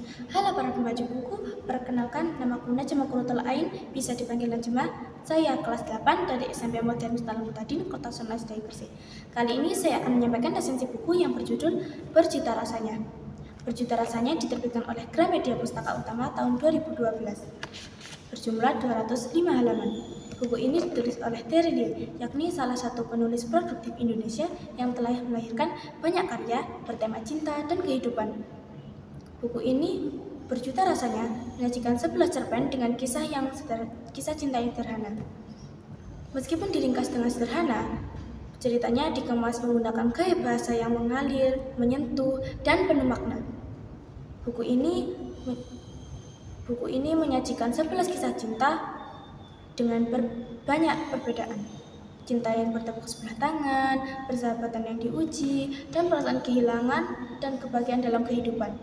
Halo para pembaca buku, perkenalkan namaku Najma Quratul Ain, bisa dipanggil Najma. Saya kelas 8 dari SMP Modern Mustalal Mutadin, Kota Sonai Sedai Gresik. Kali ini saya akan menyampaikan resensi buku yang berjudul Berjuta Rasanya. Berjuta Rasanya diterbitkan oleh Gramedia Pustaka Utama tahun 2012. Berjumlah 205 halaman. Buku ini ditulis oleh Terry Lee, yakni salah satu penulis produktif Indonesia yang telah melahirkan banyak karya bertema cinta dan kehidupan. Buku ini berjuta rasanya menyajikan 11 cerpen dengan kisah cinta yang sederhana. Meskipun diringkas dengan sederhana, ceritanya dikemas menggunakan gaya bahasa yang mengalir, menyentuh, dan penuh makna. Buku ini menyajikan 11 kisah cinta dengan banyak perbedaan. Cinta yang bertepuk sebelah tangan, persahabatan yang diuji, dan perasaan kehilangan dan kebahagiaan dalam kehidupan,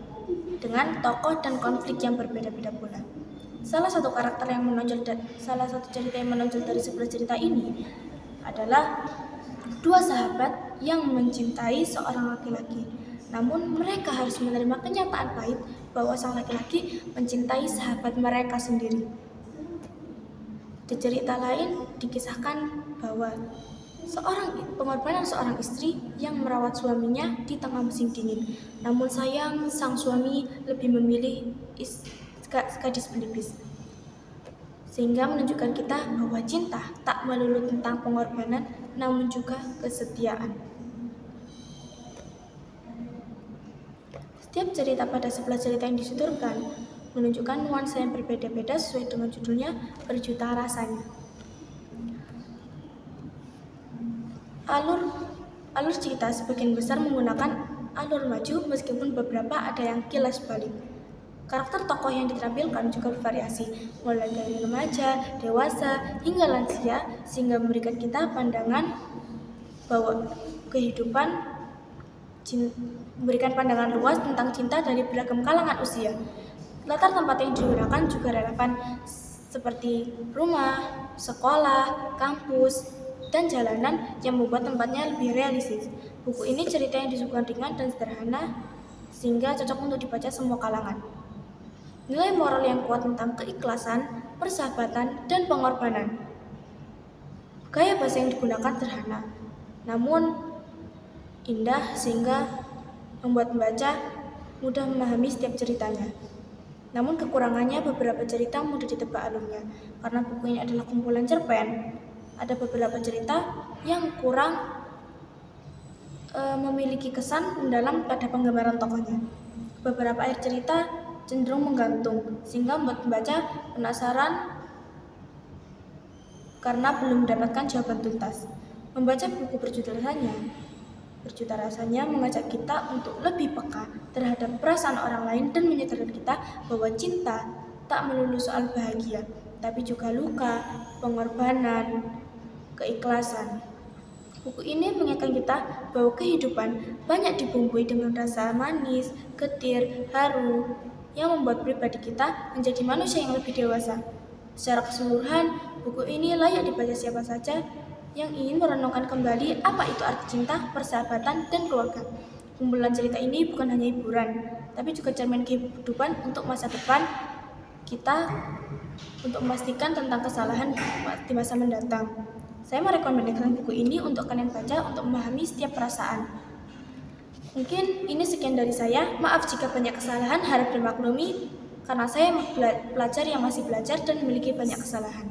dengan tokoh dan konflik yang berbeda-beda pula. Salah satu cerita yang menonjol dari 11 cerita ini adalah dua sahabat yang mencintai seorang laki-laki. Namun mereka harus menerima kenyataan pahit bahwa sang laki-laki mencintai sahabat mereka sendiri. Di cerita lain dikisahkan bahwa pengorbanan seorang istri yang merawat suaminya di tengah musim dingin. Namun sayang, sang suami lebih memilih gadis pelipis. Sehingga menunjukkan kita bahwa cinta tak melulu tentang pengorbanan, namun juga kesetiaan. Setiap cerita pada 11 cerita yang disuturkan menunjukkan nuansa yang berbeda-beda sesuai dengan judulnya Berjuta Rasanya. Alur cerita sebagian besar menggunakan alur maju, meskipun beberapa ada yang kilas balik. Karakter tokoh yang ditampilkan juga bervariasi, mulai dari remaja, dewasa, hingga lansia, sehingga memberikan kita pandangan bahwa memberikan pandangan luas tentang cinta dari beragam kalangan usia. Latar tempat yang digunakan juga relevan, seperti rumah, sekolah, kampus, dan jalanan yang membuat tempatnya lebih realistis. Buku ini cerita yang disuguhkan ringan dan sederhana, sehingga cocok untuk dibaca semua kalangan. Nilai moral yang kuat tentang keikhlasan, persahabatan, dan pengorbanan. Gaya bahasa yang digunakan sederhana, namun indah sehingga membuat pembaca mudah memahami setiap ceritanya. Namun kekurangannya, beberapa cerita mudah ditebak alurnya. Karena buku ini adalah kumpulan cerpen, ada beberapa cerita yang kurang memiliki kesan mendalam pada penggambaran tokohnya. Beberapa akhir cerita cenderung menggantung, sehingga membuat pembaca penasaran karena belum mendapatkan jawaban tuntas. Membaca buku Berjuta Rasanya mengajak kita untuk lebih peka terhadap perasaan orang lain dan menyadarkan kita bahwa cinta tak melulu soal bahagia, tapi juga luka, pengorbanan, keikhlasan. Buku ini mengingatkan kita bahwa kehidupan banyak dibumbui dengan rasa manis, getir, haru, yang membuat pribadi kita menjadi manusia yang lebih dewasa. Secara keseluruhan, buku ini layak dibaca siapa saja yang ingin merenungkan kembali apa itu arti cinta, persahabatan, dan keluarga. Kumpulan cerita ini bukan hanya hiburan, tapi juga cermin kehidupan untuk masa depan kita, untuk memastikan tentang kesalahan di masa mendatang. Saya merekomendasikan buku ini untuk kalian baca untuk memahami setiap perasaan. Mungkin ini sekian dari saya. Maaf jika banyak kesalahan, harap dimaklumi karena saya pelajar yang masih belajar dan memiliki banyak kesalahan.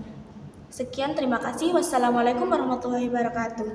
Sekian, terima kasih. Wassalamualaikum warahmatullahi wabarakatuh.